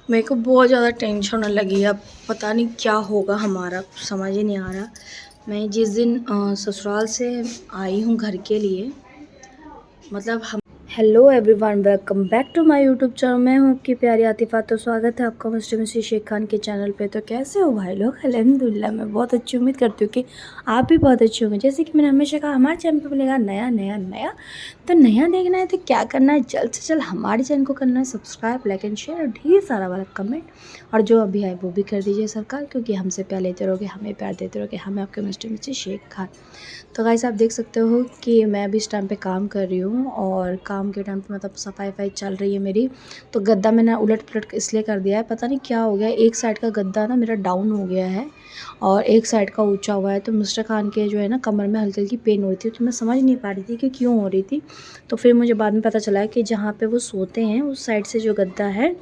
मेरे को बहुत ज़्यादा टेंशन होने लगी है। अब पता नहीं क्या होगा हमारा, समझ ही नहीं आ रहा। मैं जिस दिन ससुराल से आई हूँ घर के लिए, मतलब हम hello everyone, welcome back to my YouTube channel. मैं हूँ आपकी प्यारी आतिफा। तो स्वागत है आपका मिस्टर मिस्सी शेख खान के चैनल पे। तो कैसे हो भाई लोग? अल्हम्दुलिल्लाह मैं बहुत अच्छी, उम्मीद करती हूँ कि आप भी बहुत अच्छे होंगे। जैसे कि मैंने हमेशा कहा, हमारे चैनल पे मिलेगा नया नया नया। तो नया देखना है तो क्या करना है, जल्द से जल्द हमारे चैनल को करना है सब्सक्राइब, लाइक एंड शेयर और ढेर सारा वाला कमेंट। और जो अभी आए वो भी कर दीजिए सरकार, क्योंकि हमसे प्यार लेते रहोगे, हमें प्यार देते रहोगे, हमें आपके मिस्टर मिस्सी शेख खान। तो गाइस आप देख सकते हो कि मैं अभी इस टाइम पे काम कर रही हूँ, और काम के टाइम पे मतलब सफाई वफाई चल रही है मेरी। तो गद्दा मैंने उलट पुलट इसलिए कर दिया है, पता नहीं क्या हो गया। एक साइड का गद्दा ना मेरा डाउन हो गया है और एक साइड का ऊंचा हुआ है। तो मिस्टर खान के जो है ना कमर में हल्की हल्की पेन हो रही थी, तो मैं समझ नहीं पा रही थी कि क्यों हो रही थी। तो फिर मुझे बाद में पता चला कि जहाँ पे वो सोते हैं उस साइड से जो गद्दा है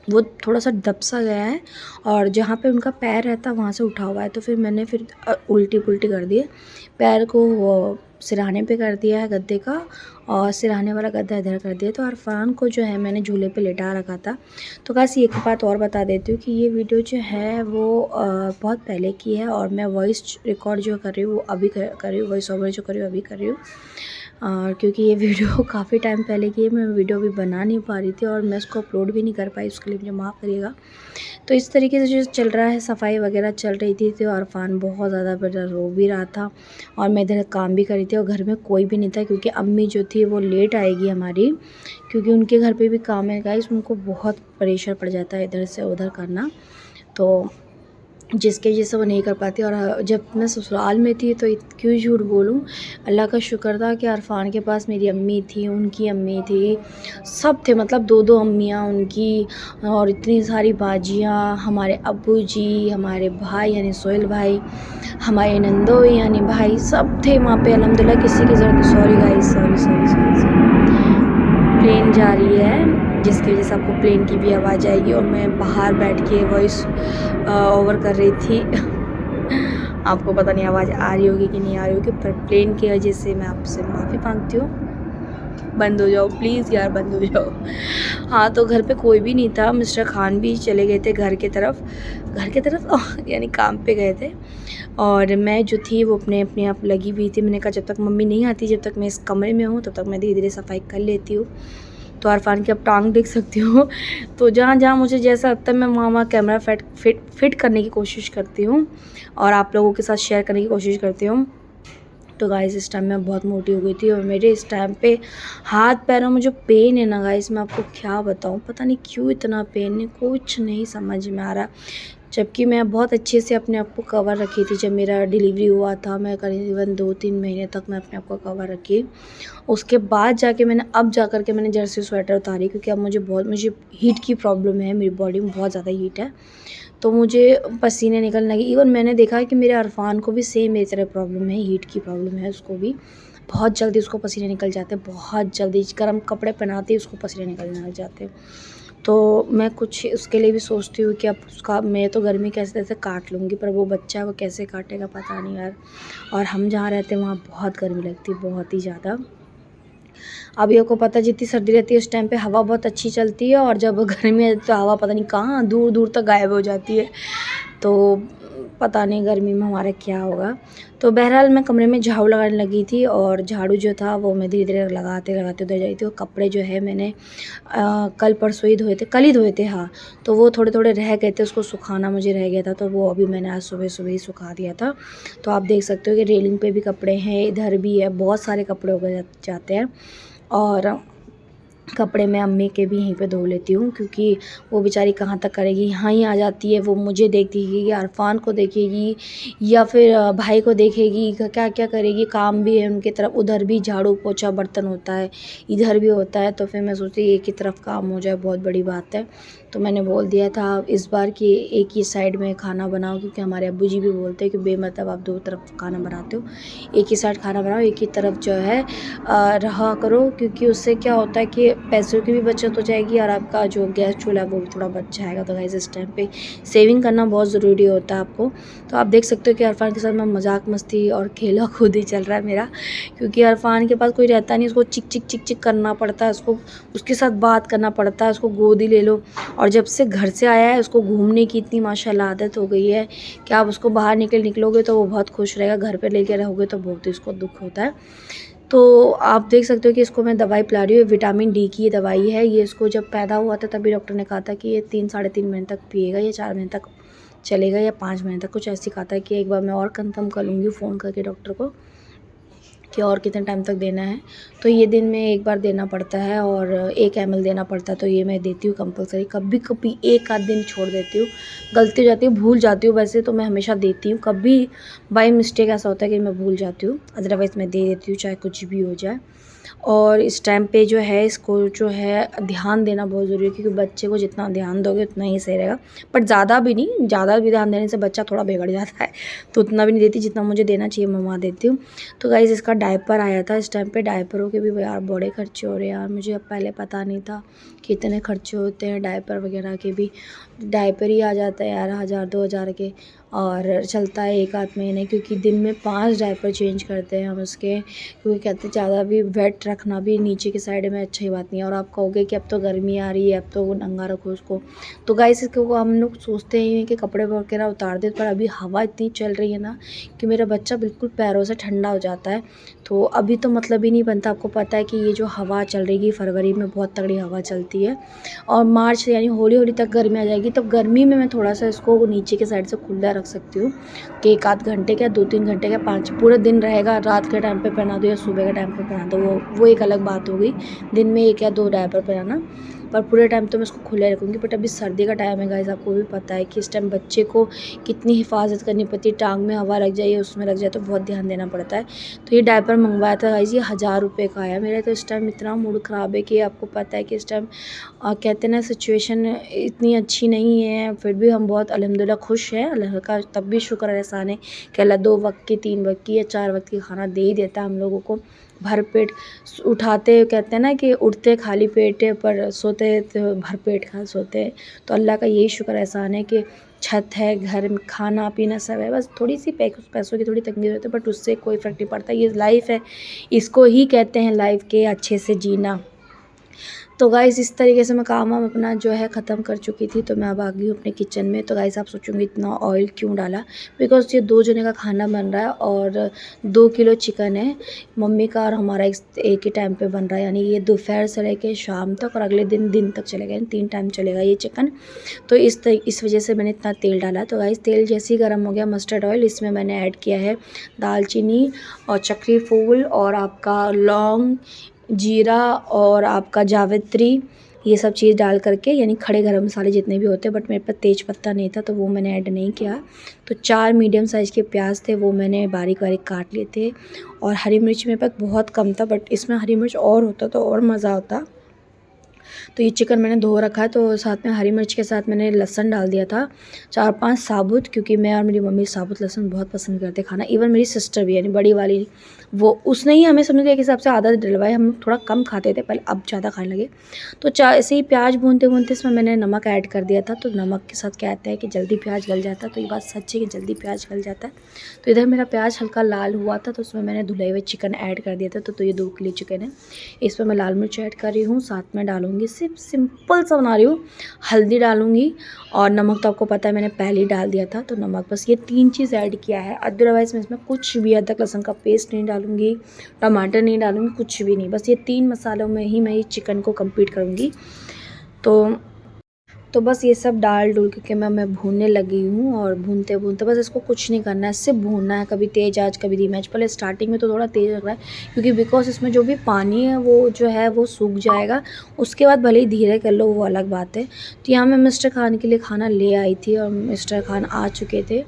वो थोड़ा सा दब सा गया है, और जहाँ पे उनका पैर रहता है वहाँ से उठा हुआ है। तो फिर मैंने उल्टी पुल्टी कर दिए, पैर को वो सिरहाने पे कर दिया है गद्दे का, और सिरहाने वाला गद्दा इधर कर दिया। तो अरफान को जो है मैंने झूले पे लेटा रखा था। तो बस एक बात और बता देती हूँ कि ये वीडियो जो है वो बहुत पहले की है, और मैं वॉइस रिकॉर्ड जो कर रही हूँ वो अभी कर रही हूँ, वॉइस ओवर जो कर रही हूँ अभी कर रही हूँ। क्योंकि ये वीडियो काफ़ी टाइम पहले की है, मैं वीडियो भी बना नहीं पा रही थी और मैं उसको अपलोड भी नहीं कर पाई, उसके लिए मुझे माफ़ करिएगा। तो इस तरीके से जो चल रहा है, सफाई वगैरह चल रही थी। तो अरफान बहुत ज़्यादा बेटा रो भी रहा था, और मैं इधर काम भी कर रही थी, और घर में कोई भी नहीं था क्योंकि अम्मी जो थी वो लेट आएगी हमारी, क्योंकि उनके घर पे भी काम है गाइस। उनको बहुत प्रेशर पड़ जाता है इधर से उधर करना, तो जिसके वजह से वो नहीं कर पाती। और जब मैं ससुराल में थी तो क्यों झूठ बोलूँ, अल्लाह का शुक्र था कि अरफान के पास मेरी अम्मी थी, उनकी अम्मी थी, सब थे, मतलब दो दो अम्मियाँ उनकी, और इतनी सारी बाजियाँ, हमारे अब्बू जी, हमारे भाई यानी सोहेल भाई, हमारे नंदोई यानी भाई, सब थे वहाँ पे अल्हम्दुलिल्लाह। किसी की ज़रूरत, sorry guys, sorry sorry sorry sorry, plane जा रही है जिसकी वजह से आपको प्लेन की भी आवाज़ आएगी। और मैं बाहर बैठ के वॉइस ओवर कर रही थी आपको पता नहीं आवाज़ आ रही होगी कि नहीं आ रही होगी, पर प्लेन की वजह से मैं आपसे माफ़ी मांगती हूँ। बंद हो जाओ प्लीज़ यार, बंद हो जाओ। हाँ, तो घर पे कोई भी नहीं था, मिस्टर खान भी चले गए थे घर की तरफ यानी काम पे गए थे, और मैं जो थी वो अपने आप लगी हुई थी। मैंने कहा जब तक मम्मी नहीं आती, जब तक मैं इस कमरे में हूँ, तब तक मैं धीरे धीरे सफाई कर लेती हूँ। तो अरफान की अब टांग देख सकती हो तो जहाँ जहाँ मुझे जैसा लगता है मैं वहाँ वहाँ कैमरा फिट करने की कोशिश करती हूँ, और आप लोगों के साथ शेयर करने की कोशिश करती हूँ। तो गाइस इस टाइम मैं बहुत मोटी हो गई थी, और मेरे इस टाइम पे हाथ पैरों में जो पेन है ना गाइस, मैं आपको क्या बताऊँ, पता नहीं क्यों इतना पेन है, कुछ नहीं समझ में आ रहा। जबकि मैं बहुत अच्छे से अपने आप को कवर रखी थी। जब मेरा डिलीवरी हुआ था, मैं करीबन 2-3 महीने तक मैं अपने आप को कवर रखी। उसके बाद जाके मैंने, अब जा कर के मैंने जर्सी स्वेटर उतारी, क्योंकि अब मुझे हीट की प्रॉब्लम है, मेरी बॉडी में बहुत ज़्यादा हीट है, तो मुझे पसीने निकलने लगे। इवन मैंने देखा है कि मेरे अरफान को भी सेम मेरी तरह प्रॉब्लम है, हीट की प्रॉब्लम है उसको भी। बहुत जल्दी उसको पसीने निकल जाते हैं, बहुत जल्दी गर्म कपड़े पहनाते ही उसको पसीने निकलने लग जाते हैं। तो मैं कुछ उसके लिए भी सोचती हूँ कि अब उसका, मैं तो गर्मी कैसे तैसे काट लूँगी, पर वो बच्चा वो कैसे काटेगा पता नहीं यार। और हम जहाँ रहते हैं वहाँ बहुत गर्मी लगती है, बहुत ही ज़्यादा। अभी आपको पता है जितनी सर्दी रहती है उस टाइम पे हवा बहुत अच्छी चलती है, और जब गर्मी है तो हवा पता नहीं कहाँ दूर दूर तक गायब हो जाती है। तो पता नहीं गर्मी में हमारा क्या होगा। तो बहरहाल मैं कमरे में झाड़ू लगाने लगी थी, और झाड़ू जो था वो मैं धीरे धीरे लगाते लगाते उधर जाई थी। और कपड़े जो है मैंने कल परसों ही धोए थे, कल ही धोए थे हाँ। तो वो थोड़े थोड़े रह गए थे, उसको सुखाना मुझे रह गया था, तो वो अभी मैंने आज सुबह सुबह ही सुखा दिया था। तो आप देख सकते हो कि रेलिंग पे भी कपड़े हैं, इधर भी है, बहुत सारे कपड़े हो गए जाते हैं। और कपड़े मैं अम्मी के भी यहीं पे धो लेती हूँ, क्योंकि वो बेचारी कहाँ तक करेगी, यहाँ ही आ जाती है, वो मुझे देखेगी या अरफान को देखेगी या फिर भाई को देखेगी, क्या क्या करेगी, काम भी है उनकी तरफ, उधर भी झाड़ू पोछा बर्तन होता है, इधर भी होता है। तो फिर मैं सोचती एक ही तरफ काम हो जाए, बहुत बड़ी बात है। तो मैंने बोल दिया था इस बार कि एक ही साइड में खाना बनाओ, क्योंकि हमारे अब्बू जी भी बोलते हैं कि बेमतलब आप दो तरफ खाना बनाते हो, एक ही साइड खाना बनाओ, एक ही तरफ जो है रहा करो, क्योंकि उससे क्या होता है कि पैसों की भी बचत हो जाएगी और आपका जो गैस चूल्हा है वो भी थोड़ा बच जाएगा। तो गाइस इस टाइम पे सेविंग करना बहुत ज़रूरी होता है आपको। तो आप देख सकते हो कि इरफान के साथ मैं मजाक मस्ती और खेला खुद ही चल रहा है मेरा, क्योंकि इरफान के पास कोई रहता नहीं, उसको चिक चिक चिक चिक करना पड़ता है, उसको उसके साथ बात करना पड़ता है, उसको गोदी ले लो। और जब से घर से आया है उसको घूमने की इतनी माशाल्लाह आदत हो गई है कि आप उसको बाहर निकलोगे तो वो बहुत खुश रहेगा, घर पे लेके रहोगे तो बहुत ही उसको दुख होता है। तो आप देख सकते हो कि इसको मैं दवाई पिला रही हूँ, विटामिन डी की ये दवाई है। ये इसको जब पैदा हुआ था तभी डॉक्टर ने कहा था कि ये 3 साढ़े 3 महीने तक पिएगा, या 4 महीने तक चलेगा, या 5 महीने तक, कुछ ऐसी कहा था। कि एक बार मैं और कंफर्म कर लूँगी फ़ोन करके डॉक्टर को कि और कितने टाइम तक देना है। तो ये दिन में एक बार देना पड़ता है और 1 ml देना पड़ता है, तो ये मैं देती हूँ कंपलसरी। कभी कभी एक आध दिन छोड़ देती हूँ, गलती हो जाती है, भूल जाती हूँ। वैसे तो मैं हमेशा देती हूँ, कभी बाय मिस्टेक ऐसा होता है कि मैं भूल जाती हूँ, अदरवाइज़ मैं दे देती हूँ चाहे कुछ भी हो जाए। और इस टाइम पे जो है इसको जो है ध्यान देना बहुत ज़रूरी है, क्योंकि बच्चे को जितना ध्यान दोगे उतना ही सही रहेगा। बट ज़्यादा भी नहीं, ज़्यादा भी ध्यान देने से बच्चा थोड़ा बिगड़ जाता है, तो उतना भी नहीं देती, जितना मुझे देना चाहिए मैं वहाँ देती हूँ। तो गाइज़ इसका डायपर आया था, इस टाइम पे डायपरों के भी यार बड़े खर्चे हो रहे हैं यार। मुझे अब पहले पता नहीं था कि इतने खर्चे होते हैं डायपर वगैरह के भी। डायपर ही आ जाता है यार 1000-2000 के, और चलता है 1 आध महीने, क्योंकि दिन में 5 डायपर चेंज करते हैं हम उसके, क्योंकि कहते हैं ज़्यादा भी वेट रखना भी नीचे की साइड में अच्छी बात नहीं है। और आप कहोगे कि अब तो गर्मी आ रही है, अब तो वो नंगा रखो उसको, तो गाइस इसको हम लोग सोचते हैं कि कपड़े वगैरह उतार दें, पर अभी हवा इतनी चल रही है ना कि मेरा बच्चा बिल्कुल पैरों से ठंडा हो जाता है। तो अभी तो मतलब ही नहीं बनता। आपको पता है कि ये जो हवा चल रही है फरवरी में बहुत तगड़ी हवा चलती है, और मार्च यानी होली तक गर्मी आ जाएगी। तब गर्मी में मैं थोड़ा सा इसको नीचे के साइड से खुला रख सकती हूँ कि 1 आध घंटे का, 2-3 घंटे का, 5 पूरे दिन रहेगा। रात के टाइम पे पहना दो या सुबह के टाइम पे पहना दो, वो एक अलग बात हो गई। दिन में 1 या 2 डायपर पहनाना, पर पूरे टाइम तो मैं इसको खुले रखूँगी। बट अभी सर्दी का टाइम है गाइस, आपको भी पता है कि इस टाइम बच्चे को कितनी हिफाजत करनी पड़ती है। टांग में हवा लग जाए, उसमें लग जाए तो बहुत ध्यान देना पड़ता है। तो ये डायपर मंगवाया था गाइस, ये 1000 रुपये का आया मेरा। तो इस टाइम इतना मूड ख़राब है कि आपको पता है कि इस टाइम कहते हैं ना सिचुएशन इतनी अच्छी नहीं है, फिर भी हम बहुत अल्हम्दुलिल्लाह खुश हैं। अल्लाह का तब भी शुक्र एहसान है कि अल्लाह 2 वक्त की, 3 वक्त की या 4 वक्त की खाना दे ही देता है हम लोगों को। भर पेट उठाते, कहते हैं ना कि उठते खाली पेट पर सोते तो भर पेट खा सोते हैं। तो अल्लाह का यही शुक्र एहसान है कि छत है, घर में खाना पीना सब है। बस थोड़ी सी पैसों की थोड़ी तंगी रहती है, बट उससे कोई फ़र्क नहीं पड़ता। ये लाइफ है, इसको ही कहते हैं लाइफ के अच्छे से जीना। तो गाइस इस तरीके से मैं काम वाम अपना जो है ख़त्म कर चुकी थी। तो मैं अब आ गई हूँ अपने किचन में। तो गाइस आप सोचोगे इतना ऑयल क्यों डाला, बिकॉज़ ये 2 जने का खाना बन रहा है और 2 किलो चिकन है मम्मी का, और हमारा एक ही टाइम पे बन रहा है, यानी ये दोपहर से लेकर शाम तक और अगले दिन तक चलेगा, यानी 3 टाइम चलेगा ये चिकन। तो इस वजह से मैंने इतना तेल डाला। तो गाइस तेल जैसे ही गर्म हो गया, मस्टर्ड ऑयल इसमें मैंने ऐड किया है दालचीनी और चक्री फूल और आपका लौंग, जीरा और आपका जावित्री, ये सब चीज़ डाल करके, यानी खड़े गरम मसाले जितने भी होते हैं। बट मेरे पास तेज पत्ता नहीं था तो वो मैंने ऐड नहीं किया। तो 4 मीडियम साइज़ के प्याज थे, वो मैंने बारीक बारीक काट लिए थे। और हरी मिर्च मेरे पास बहुत कम था, बट इसमें हरी मिर्च और होता तो और मज़ा आता। तो ये चिकन मैंने धो रखा है, तो साथ में हरी मिर्च के साथ मैंने लहसुन डाल दिया था 4-5 साबुत, क्योंकि मैं और मेरी मम्मी साबुत लहसुन बहुत पसंद करते खाना। इवन मेरी सिस्टर भी, यानी बड़ी वाली, वो उसने ही हमें समझ एक हिसाब से आदत डलवाई। हम लोग थोड़ा कम खाते थे पहले, अब ज़्यादा खाने लगे। तो ऐसे ही प्याज भूनते भूनते इसमें मैंने नमक ऐड कर दिया था। तो नमक के साथ क्या आता है कि जल्दी प्याज गल जाता है, तो ये बात सच है कि जल्दी प्याज गल जाता है। तो इधर मेरा प्याज हल्का लाल हुआ था, तो उसमें मैंने धुले हुए चिकन ऐड कर दिया था। तो ये 2 किलो चिकन है, इसमें मैं लाल मिर्च ऐड कर रही हूँ, साथ में डालूँगी, सिर्फ सिंपल सा बना रही हूँ, हल्दी डालूँगी और नमक तो आपको पता है मैंने पहले ही डाल दिया था। तो नमक, बस ये 3 चीज़ ऐड किया है। अदरवाइज़ मैं इसमें कुछ भी अदरक लहसुन का पेस्ट नहीं डालूँगी, टमाटर नहीं डालूँगी, कुछ भी नहीं। बस ये 3 मसालों में ही मैं ये चिकन को कंप्लीट करूँगी। तो बस ये सब डाल डूल के मैं भूनने लगी हूँ, और भूनते भूनते बस इसको कुछ नहीं करना है, सिर्फ भूनना है। कभी तेज़ आँच कभी धीमी आँच। पहले स्टार्टिंग में तो थोड़ा तेज़ लग रहा है, क्योंकि बिकॉज इसमें जो भी पानी है वो जो है वो सूख जाएगा। उसके बाद भले ही धीरे कर लो, वो अलग बात है। तो यहाँ मैं मिस्टर खान के लिए खाना ले आई थी, और मिस्टर खान आ चुके थे।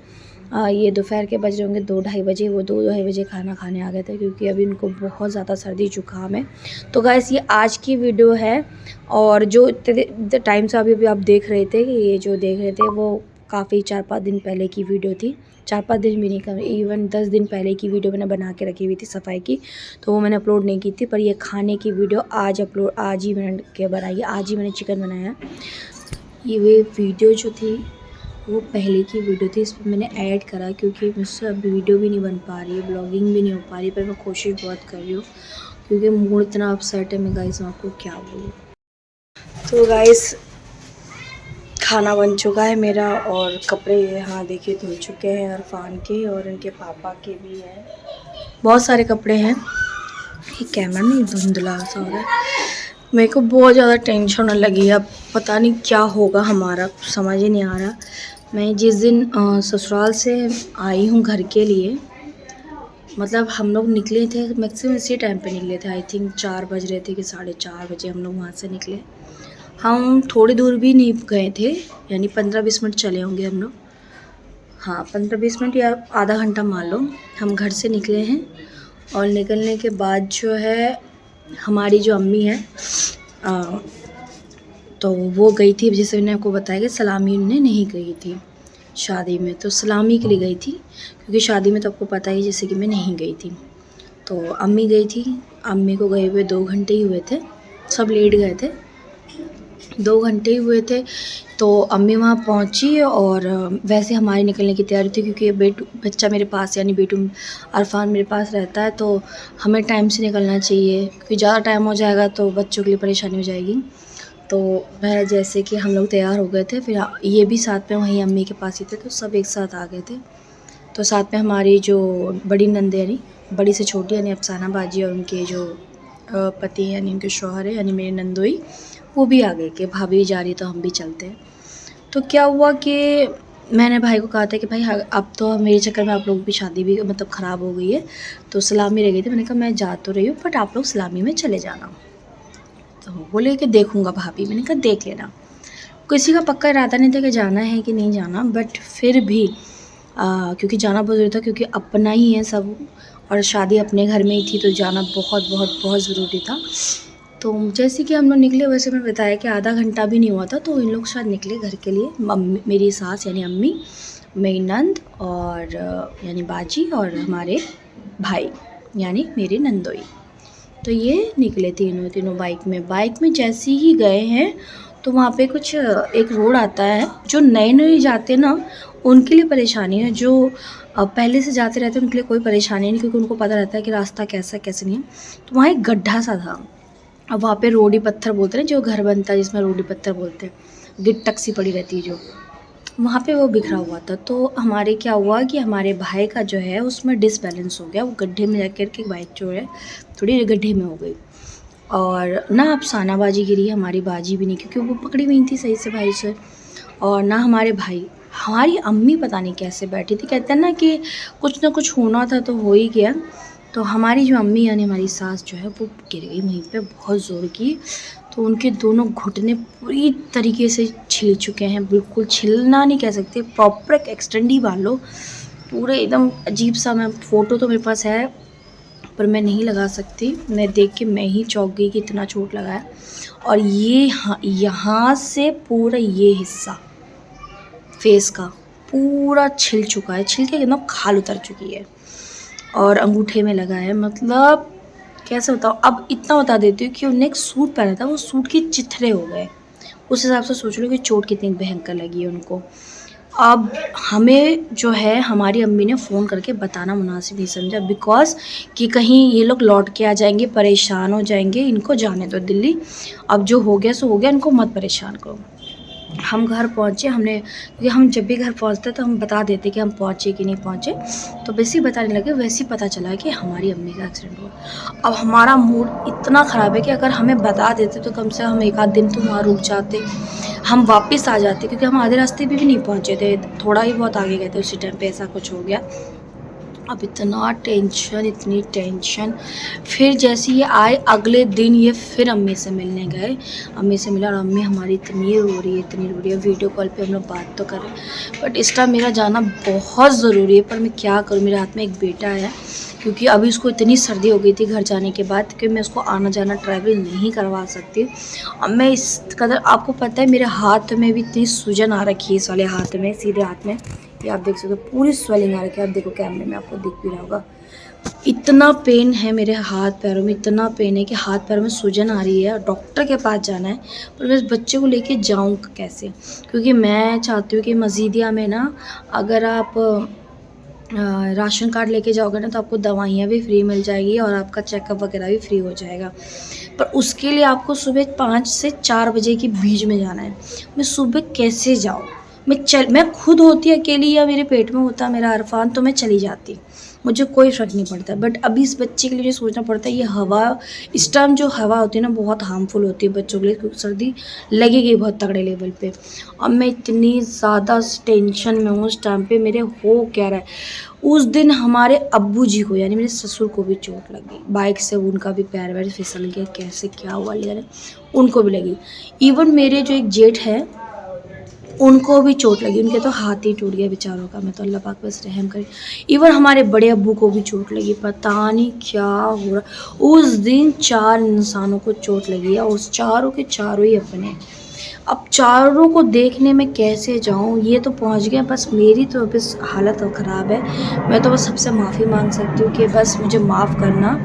ये दोपहर के बज रहे होंगे 2-2:30 बजे। वो 2-2:30 बजे खाना खाने आ गए थे, क्योंकि अभी उनको बहुत ज़्यादा सर्दी जुकाम है। तो गाइस ये आज की वीडियो है, और जो टाइम से अभी आप देख रहे थे कि ये जो देख रहे थे वो काफ़ी 4-5 दिन पहले की वीडियो थी। 4-5 दिन भी नहीं, इवन 10 दिन पहले की वीडियो मैंने बना के रखी हुई थी सफाई की, तो वो मैंने अपलोड नहीं की थी। पर ये खाने की वीडियो आज ही मैंने बनाई है, आज ही मैंने चिकन बनाया। ये वीडियो जो थी वो पहले की वीडियो थी, इसमें मैंने ऐड करा क्योंकि मुझसे अब वीडियो भी नहीं बन पा रही है, ब्लॉगिंग भी नहीं हो पा रही, पर मैं कोशिश बहुत कर रही हूँ क्योंकि मूड इतना अपसेट है। मैं गाइस आपको क्या बोलूँ। तो गाइस खाना बन चुका है मेरा और कपड़े यहाँ देखिए धुल चुके हैं अरफान के और इनके पापा के भी हैं। बहुत सारे कपड़े हैं। ये कैमरा नहीं धुंधला सा हो रहा है। मेरे को बहुत ज़्यादा टेंशन होने लगी है। अब पता नहीं क्या होगा हमारा, समझ ही नहीं आ रहा। मैं जिस दिन ससुराल से आई हूँ घर के लिए, मतलब हम लोग निकले थे मैक्सिमम इसी टाइम पे निकले थे। आई थिंक 4 बज रहे थे कि 4:30 बजे हम लोग वहाँ से निकले। हम थोड़ी दूर भी नहीं गए थे, यानी 15-20 मिनट चले होंगे हम लोग। हाँ 15-20 मिनट या आधा घंटा मान लो हम घर से निकले हैं। और निकलने के बाद जो है हमारी जो अम्मी है तो वो गई थी, जैसे मैंने आपको बताया कि सलामी उन्हें नहीं गई थी शादी में, तो सलामी के लिए गई थी क्योंकि शादी में तो आपको पता ही जैसे कि मैं नहीं गई थी। तो अम्मी गई थी, अम्मी को गए हुए 2 घंटे ही हुए थे, सब लेट गए थे, 2 घंटे ही हुए थे। तो अम्मी वहाँ पहुँची और वैसे हमारी निकलने की तैयारी थी क्योंकि बच्चा मेरे पास यानी बेटू अरफान मेरे पास रहता है, तो हमें टाइम से निकलना चाहिए क्योंकि ज़्यादा टाइम हो जाएगा तो बच्चों के लिए परेशानी हो जाएगी। तो वह जैसे कि हम लोग तैयार हो गए थे, फिर ये भी साथ में वहीं अम्मी के पास ही थे, तो सब एक साथ आ गए थे। तो साथ में हमारी जो बड़ी नंद यानी बड़ी से छोटी यानी अफसाना बाजी और उनके जो पति यानी उनके शौहर है यानी मेरे नंदोई, वो भी आ गए कि भाभी जा रही तो हम भी चलते हैं। तो क्या हुआ कि मैंने भाई को कहा था कि भाई अब तो मेरे चक्कर में आप लोग की शादी भी मतलब ख़राब हो गई है, तो सलामी रह गई थी। मैंने कहा मैं जा तो रही हूँ बट आप लोग सलामी में चले जाना। तो बोले कि देखूँगा भाभी। मैंने कहा देख लेना। किसी का पक्का इरादा नहीं था कि जाना है कि नहीं जाना, बट फिर भी क्योंकि जाना बहुत ज़रूरी था क्योंकि अपना ही है सब और शादी अपने घर में ही थी, तो जाना बहुत बहुत बहुत ज़रूरी था। तो जैसे कि हम लोग निकले, वैसे मैं बताया कि आधा घंटा भी नहीं हुआ था तो इन लोग शायद निकले घर के लिए। मेरी सास यानी अम्मी, मेरी नंद और यानी बाजी और हमारे भाई यानी मेरे नंदोई, तो ये निकले तीनों बाइक में जैसे ही गए हैं तो वहाँ पे कुछ एक रोड आता है, जो नए जाते ना उनके लिए परेशानी है, जो पहले से जाते रहते हैं उनके लिए कोई परेशानी नहीं क्योंकि उनको पता रहता है कि रास्ता कैसा कैसे नहीं है। तो वहाँ एक गड्ढा सा था, अब वहाँ पे रोडी पत्थर बोलते हैं, जो घर बनता है जिसमें रोडी पत्थर बोलते हैं, गिट्टक सी पड़ी रहती है जो, वहाँ पे वो बिखरा हुआ था। तो हमारे क्या हुआ कि हमारे भाई का जो है उसमें डिसबैलेंस हो गया, वो गड्ढे में जाकर के बाइक जो है थोड़ी गड्ढे में हो गई और ना अफसाना बाजी गिरी, हमारी बाजी भी नहीं क्योंकि वो पकड़ी हुई थी सही से भाई से, और ना हमारे भाई। हमारी अम्मी पता नहीं कैसे बैठी थी, कहते हैं ना कि कुछ ना कुछ होना था तो हो ही गया। तो हमारी जो अम्मी यानी हमारी सास जो है वो गिर गई वहीं पे बहुत ज़ोर की, तो उनके दोनों घुटने पूरी तरीके से छिल चुके हैं, बिल्कुल छिलना नहीं कह सकते, प्रॉपर एक एक्सटेंड ही बांध लो, पूरे एकदम अजीब सा। मैं फ़ोटो तो मेरे पास है पर मैं नहीं लगा सकती, मैं देख के मैं ही चौंक गई कि इतना चोट लगा है। और ये यहाँ से पूरा ये हिस्सा फेस का पूरा छिल चुका है, छिल के एकदम खाल उतर चुकी है और अंगूठे में लगा है। मतलब कैसे बताऊँ, अब इतना बता देती हूँ कि उन्होंने एक सूट पहना था, वो सूट के चिथड़े हो गए। उस हिसाब से सोच लो कि चोट कितनी भयंकर लगी है उनको। अब हमें जो है हमारी अम्मी ने फ़ोन करके बताना मुनासिब नहीं समझा, बिकॉज़ कि कहीं ये लोग लौट के आ जाएंगे, परेशान हो जाएंगे, इनको जाने दो दिल्ली, अब जो हो गया सो हो गया, इनको मत परेशान करो। हम घर पहुँचे, हमने क्योंकि हम जब भी घर पहुँचते तो हम बता देते कि हम पहुँचे कि नहीं पहुँचे, तो वैसे ही बताने लगे। वैसे ही पता चला कि हमारी अम्मी का एक्सीडेंट हुआ। अब हमारा मूड इतना ख़राब है कि अगर हमें बता देते तो कम से कम 1 आध दिन तो वहाँ रुक जाते, हम वापस आ जाते, क्योंकि हम आधे रास्ते पे भी नहीं पहुँचे थे, थोड़ा ही बहुत आगे गए थे, उसी टाइम पे ऐसा कुछ हो गया। अब इतना टेंशन, इतनी टेंशन। फिर जैसे ये आए अगले दिन ये फिर अम्मी से मिलने गए, अम्मी से मिला और अम्मी हमारी इतनी रो रही है, वीडियो कॉल पे हम लोग बात तो कर रहे हैं, बट इस टाइम मेरा जाना बहुत ज़रूरी है, पर मैं क्या करूँ, मेरे हाथ में एक बेटा है, क्योंकि अभी उसको इतनी सर्दी हो गई थी घर जाने के बाद कि मैं उसको आना जाना ट्रैवल नहीं करवा सकती। अब मैं इस कदर, आपको पता है मेरे हाथ में भी इतनी सूजन आ रखी है, इस वाले हाथ में, सीधे हाथ में, ये आप देख सकते हो पूरी स्वेलिंग आ रखी है। आप देखो कैमरे में आपको दिख भी रहा होगा, इतना पेन है मेरे हाथ पैरों में, इतना पेन है कि हाथ पैरों में सूजन आ रही है। डॉक्टर के पास जाना है, पर मैं इस बच्चे को लेके जाऊँ कैसे? क्योंकि मैं चाहती हूँ कि मजीदिया में ना, अगर आप राशन कार्ड लेके जाओगे ना तो आपको दवाइयाँ भी फ्री मिल जाएगी और आपका चेकअप वगैरह भी फ्री हो जाएगा। पर उसके लिए आपको सुबह 5 से 4 बजे के बीच में जाना है। मैं सुबह कैसे जाऊँ? मैं खुद होती अकेली या मेरे पेट में होता मेरा अरफान तो मैं चली जाती, मुझे कोई फ़र्क नहीं पड़ता। बट अभी इस बच्चे के लिए मुझे सोचना पड़ता है। ये हवा, इस टाइम जो हवा होती है ना, बहुत हार्मफुल होती है बच्चों के लिए, क्योंकि सर्दी लगेगी बहुत तगड़े लेवल पे। अब मैं इतनी ज़्यादा टेंशन में हूँ उस टाइम पे। मेरे हो क्या रहा है, उस दिन हमारे अब्बू जी को, यानी मेरे ससुर को भी चोट लगी बाइक से, उनका भी पैर वैर फिसल गया, कैसे क्या हुआ जाने, उनको भी लगी। इवन मेरे जो एक जेठ है उनको भी चोट लगी, उनके तो हाथ ही टूट गया बेचारों का। मैं तो अल्लाह पाक बस रहम करे। इवन हमारे बड़े अब्बू को भी चोट लगी, पता नहीं क्या हो रहा। उस दिन 4 इंसानों को चोट लगी है और उस चारों के चारों ही अपने। अब चारों को देखने में कैसे जाऊँ? ये तो पहुँच गए, बस मेरी तो बस हालत ख़राब है। मैं तो बस सबसे माफ़ी मांग सकती हूँ कि बस मुझे माफ़ करना।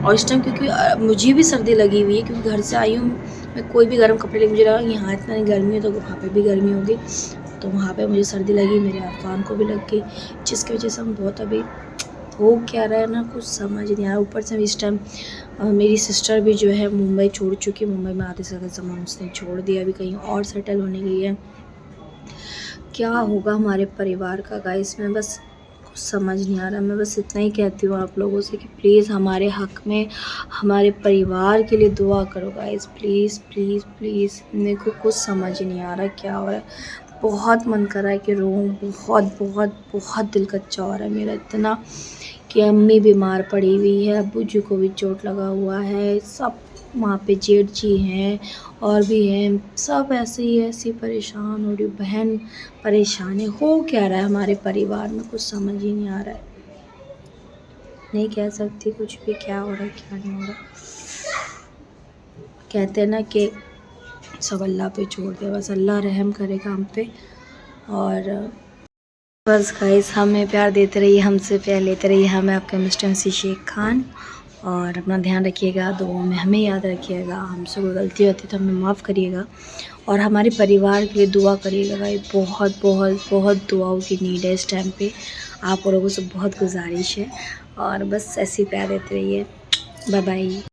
और इस टाइम क्योंकि मुझे भी सर्दी लगी हुई है, क्योंकि घर से आई हूँ मैं, कोई भी गर्म कपड़े लेके, मुझे लगा यहाँ इतना गर्मी है तो वहाँ पे भी गर्मी होगी, तो वहाँ पे मुझे सर्दी लगी, मेरे अरफान को भी लग गई, जिसकी वजह से हम बहुत अभी हो क्या रहा है ना, कुछ समझ नहीं आ रहा। ऊपर से इस टाइम मेरी सिस्टर भी जो है मुंबई छोड़ चुकी है, मुंबई में आधे से ज़्यादा सामान उसने छोड़ दिया, अभी कहीं और सेटल होने गई है। क्या होगा हमारे परिवार का गाइस, मैं बस कुछ समझ नहीं आ रहा। मैं बस इतना ही कहती हूँ आप लोगों से कि प्लीज़ हमारे हक़ में, हमारे परिवार के लिए दुआ करो गाइस, प्लीज़ प्लीज़ प्लीज़। मेरे को कुछ समझ नहीं आ रहा क्या हो रहा है। बहुत मन कर रहा है कि रोऊँ, बहुत बहुत बहुत दिल कच्चा हो रहा है मेरा इतना, कि अम्मी बीमार पड़ी हुई है, अब्बू जी को भी चोट लगा हुआ है, सब वहाँ पे जेठ जी हैं और भी हैं, सब ऐसे ही ऐसी परेशान हो रही। बहन परेशान है। हो क्या रहा है हमारे परिवार में, कुछ समझ ही नहीं आ रहा है। नहीं कह सकती कुछ भी, क्या हो रहा है क्या नहीं हो रहा। कहते हैं ना कि सब अल्लाह पे छोड़ दिया, बस अल्लाह रहम करेगा हम पे। और बस गाइस, हमें प्यार देते रहिए, हमसे प्यार लेते रहिए। हमें आपके मिस्टर शेख खान, और अपना ध्यान रखिएगा, दुआओं में हमें याद रखिएगा। हमसे कोई गलती होती तो हमें माफ़ करिएगा, और हमारे परिवार के लिए दुआ करिएगा गाइस। बहुत बहुत बहुत दुआओं की नीड है इस टाइम पे, आप लोगों से बहुत गुजारिश है। और बस ऐसे ही प्यार देते रहिए। Bye bye.